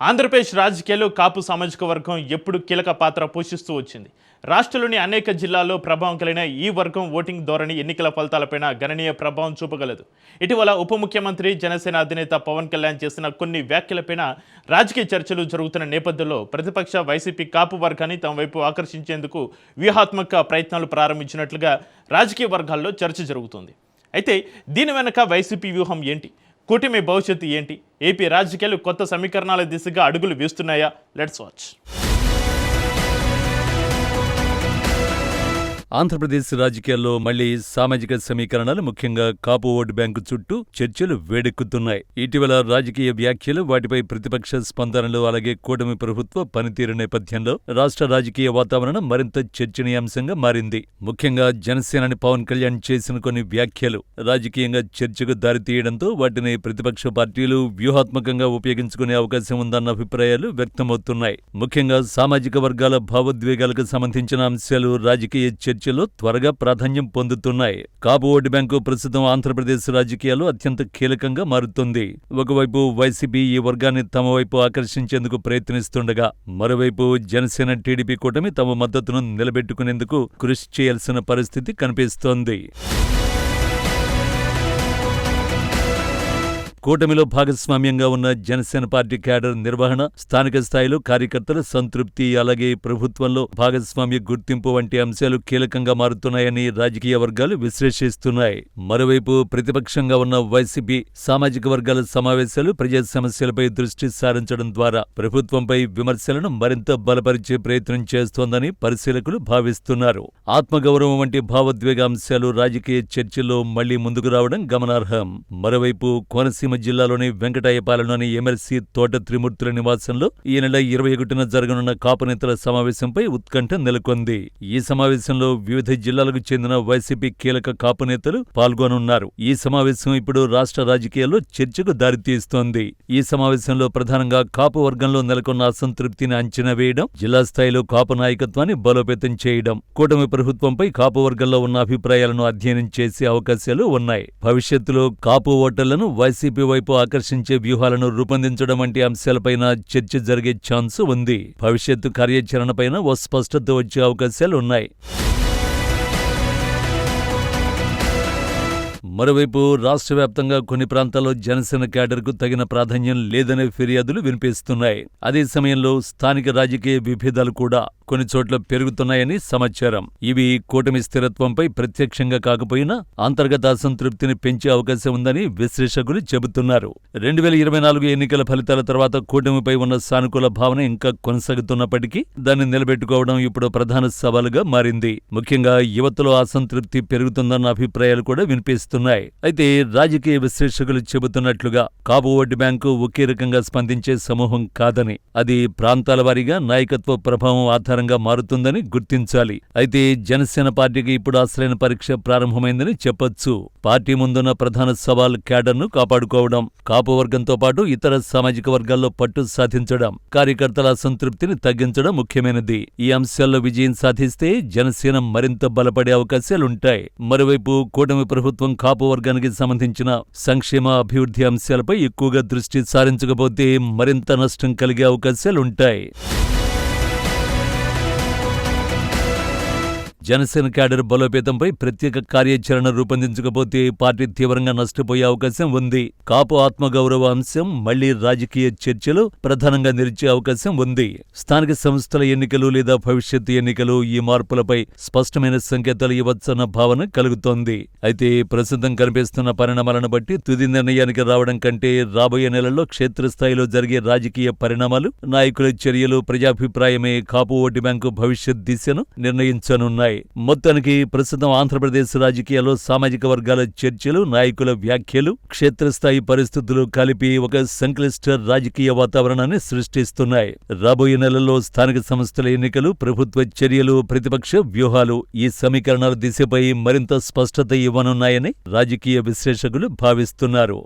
ఆంధ్రప్రదేశ్ రాజకీయాల్లో కాపు సామాజిక వర్గం ఎప్పుడు కీలక పాత్ర పోషిస్తూ వచ్చింది. రాష్ట్రంలోని అనేక జిల్లాల్లో ప్రభావం కలిగిన ఈ వర్గం ఓటింగ్ ధోరణి ఎన్నికల ఫలితాలపైన గణనీయ ప్రభావం చూపగలదు. ఇటీవల ఉప ముఖ్యమంత్రి జనసేన అధినేత పవన్ కళ్యాణ్ చేసిన కొన్ని వ్యాఖ్యలపైన రాజకీయ చర్చలు జరుగుతున్న నేపథ్యంలో ప్రతిపక్ష వైసీపీ కాపు వర్గాన్ని తమ వైపు ఆకర్షించేందుకు వ్యూహాత్మక ప్రయత్నాలు ప్రారంభించినట్లుగా రాజకీయ వర్గాల్లో చర్చ జరుగుతుంది. అయితే దీని వెనక వైసీపీ వ్యూహం ఏంటి? కూటమి భవిష్యత్తు ఏంటి? ఏపీ రాజకీయాలు కొత్త సమీకరణాల దిశగా అడుగులు వేస్తున్నాయా? Let's watch. ఆంధ్రప్రదేశ్ రాజకీయాల్లో మళ్లీ సామాజిక సమీకరణాలు, ముఖ్యంగా కాపు ఓటు బ్యాంకు చుట్టూ చర్చలు వేడెక్కుతున్నాయి. ఇటీవల రాజకీయ వ్యాఖ్యలు, వాటిపై ప్రతిపక్ష స్పందనలు, అలాగే కూటమి ప్రభుత్వ పనితీరు నేపథ్యంలో రాష్ట్ర రాజకీయ వాతావరణం మరింత చర్చనీయాంశంగా మారింది. ముఖ్యంగా జనసేనాని పవన్ కళ్యాణ్ చేసిన కొన్ని వ్యాఖ్యలు రాజకీయంగా చర్చకు దారితీయడంతో వాటిని ప్రతిపక్ష పార్టీలు వ్యూహాత్మకంగా ఉపయోగించుకునే అవకాశం ఉందన్న అభిప్రాయాలు వ్యక్తమవుతున్నాయి. ముఖ్యంగా సామాజిక వర్గాల భావోద్వేగాలకు సంబంధించిన అంశాలు రాజకీయ చర్చలో త్వరగా ప్రాధాన్యం పొందుతున్నాయి. కాపు ఓటు బ్యాంకు ప్రస్తుతం ఆంధ్రప్రదేశ్ రాజకీయాల్లో అత్యంత కీలకంగా మారుతుంది. ఒకవైపు వైసీపీ ఈ వర్గాన్ని తమ వైపు ఆకర్షించేందుకు ప్రయత్నిస్తుండగా, మరోవైపు జనసేన టీడీపీ కూటమి తమ మద్దతును నిలబెట్టుకునేందుకు కృషి చేయాల్సిన పరిస్థితి కనిపిస్తోంది. కూటమిలో భాగస్వామ్యంగా ఉన్న జనసేన పార్టీ క్యాడర్ నిర్వహణ, స్థానిక స్థాయిలో కార్యకర్తల సంతృప్తి, అలాగే ప్రభుత్వంలో భాగస్వామ్య గుర్తింపు వంటి అంశాలు కీలకంగా మారుతున్నాయని రాజకీయ వర్గాలు విశ్లేషిస్తున్నాయి. మరోవైపు ప్రతిపక్షంగా ఉన్న వైసీపీ సామాజిక వర్గాల సమావేశాలు, ప్రజా సమస్యలపై దృష్టి సారించడం ద్వారా ప్రభుత్వంపై విమర్శలను మరింత బలపరిచే ప్రయత్నం చేస్తోందని పరిశీలకులు భావిస్తున్నారు. ఆత్మగౌరవం వంటి భావోద్వేగ అంశాలు రాజకీయ చర్చల్లో మళ్లీ ముందుకు రావడం గమనార్హం. మరోవైపు కోనసీమ జిల్లాలోని వెంకటాయపాలెంలోని ఎమ్మెల్సీ తోట త్రిమూర్తుల నివాసంలో ఈ నెల 21న జరగనున్న కాపు నేతల సమావేశంపై ఉత్కంఠ నెలకొంది. ఈ సమావేశంలో వివిధ జిల్లాలకు చెందిన వైసీపీ కీలక కాపు నేతలు పాల్గొనున్నారు. ఈ సమావేశం ఇప్పుడు రాష్ట్ర రాజకీయాల్లో చర్చకు దారితీస్తోంది. ఈ సమావేశంలో ప్రధానంగా కాపు వర్గంలో నెలకొన్న అసంతృప్తిని అంచనా వేయడం, జిల్లా స్థాయిలో కాపు నాయకత్వాన్ని బలోపేతం చేయడం, కూటమి ప్రభుత్వంపై కాపు వర్గంలో ఉన్న అభిప్రాయాలను అధ్యయనం చేసే అవకాశాలు ఉన్నాయి. భవిష్యత్తులో కాపు ఓటర్లను వైసీపీ వైపు ఆకర్షించే వ్యూహాలను రూపొందించడం వంటి అంశాలపైన చర్చ జరిగే ఛాన్స్ ఉంది. భవిష్యత్తు కార్యాచరణపైన ఓ స్పష్టత వచ్చే అవకాశాలు ఉన్నాయి. మరోవైపు రాష్ట్ర వ్యాప్తంగా కొన్ని ప్రాంతాల్లో జనసేన క్యాడర్కు తగిన ప్రాధాన్యం లేదనే ఫిర్యాదులు వినిపిస్తున్నాయి. అదే సమయంలో స్థానిక రాజకీయ విభేదాలు కూడా కొన్ని చోట్ల పెరుగుతున్నాయని సమాచారం. ఇవి కూటమి స్థిరత్వంపై ప్రత్యక్షంగా కాకపోయినా అంతర్గత అసంతృప్తిని పెంచే అవకాశం ఉందని విశ్లేషకులు చెబుతున్నారు. 2024 ఎన్నికల ఫలితాల తర్వాత కూటమిపై ఉన్న సానుకూల భావన ఇంకా కొనసాగుతున్నప్పటికీ దాన్ని నిలబెట్టుకోవడం ఇప్పుడు ప్రధాన సవాలుగా మారింది. ముఖ్యంగా యువతలో అసంతృప్తి పెరుగుతుందన్న అభిప్రాయాలు కూడా వినిపిస్తున్నాయి. అయితే రాజకీయ విశ్లేషకులు చెబుతున్నట్లుగా కాపు ఓటు బ్యాంకు ఒకే రకంగా స్పందించే సమూహం కాదని, అది ప్రాంతాల వారీగా నాయకత్వ ప్రభావం ఆధారంగా మారుతుందని గుర్తించాలి. అయితే జనసేన పార్టీకి ఇప్పుడు అసలైన పరీక్ష ప్రారంభమైందని చెప్పొచ్చు. పార్టీ ముందున్న ప్రధాన సవాల్ క్యాడర్ను కాపాడుకోవడం, కాపు వర్గంతో పాటు ఇతర సామాజిక వర్గాల్లో పట్టు సాధించడం, కార్యకర్తల అసంతృప్తిని తగ్గించడం ముఖ్యమైనది. ఈ అంశాల్లో విజయం సాధిస్తే జనసేన మరింత బలపడే అవకాశాలుంటాయి. మరోవైపు కూటమి ప్రభుత్వం కాపు వర్గానికి సంబంధించిన సంక్షేమ, అభివృద్ధి అంశాలపై ఎక్కువగా దృష్టి సారించకపోతే మరింత నష్టం కలిగే అవకాశాలుంటాయి. జనసేన క్యాడర్ బలోపేతంపై ప్రత్యేక కార్యాచరణ రూపొందించకపోతే పార్టీ తీవ్రంగా నష్టపోయే అవకాశం ఉంది. కాపు ఆత్మగౌరవ అంశం మళ్లీ రాజకీయ చర్చలో ప్రధానంగా నిలిచే అవకాశం ఉంది. స్థానిక సంస్థల ఎన్నికలు లేదా భవిష్యత్తు ఎన్నికలు ఈ మార్పులపై స్పష్టమైన సంకేతాలు ఇవ్వచ్చన్న భావన కలుగుతోంది. అయితే ప్రస్తుతం కనిపిస్తున్న పరిణామాలను బట్టి తుది నిర్ణయానికి రావడం కంటే రాబోయే నెలల్లో క్షేత్రస్థాయిలో జరిగే రాజకీయ పరిణామాలు, నాయకుల చర్యలు, ప్రజాభిప్రాయమే కాపు ఓటు బ్యాంకు భవిష్యత్ దిశను నిర్ణయించనున్నాయి. మొత్తానికి ప్రస్తుతం ఆంధ్రప్రదేశ్ రాజకీయాల్లో సామాజిక వర్గాల చర్చలు, నాయకుల వ్యాఖ్యలు, క్షేత్రస్థాయి పరిస్థితులు కలిపి ఒక సంక్లిష్ట రాజకీయ వాతావరణాన్ని సృష్టిస్తున్నాయి. రాబోయే నెలల్లో స్థానిక సంస్థల ఎన్నికలు, ప్రభుత్వ చర్యలు, ప్రతిపక్ష వ్యూహాలు ఈ సమీకరణాల దిశపై మరింత స్పష్టత ఇవ్వనున్నాయని రాజకీయ విశ్లేషకులు భావిస్తున్నారు.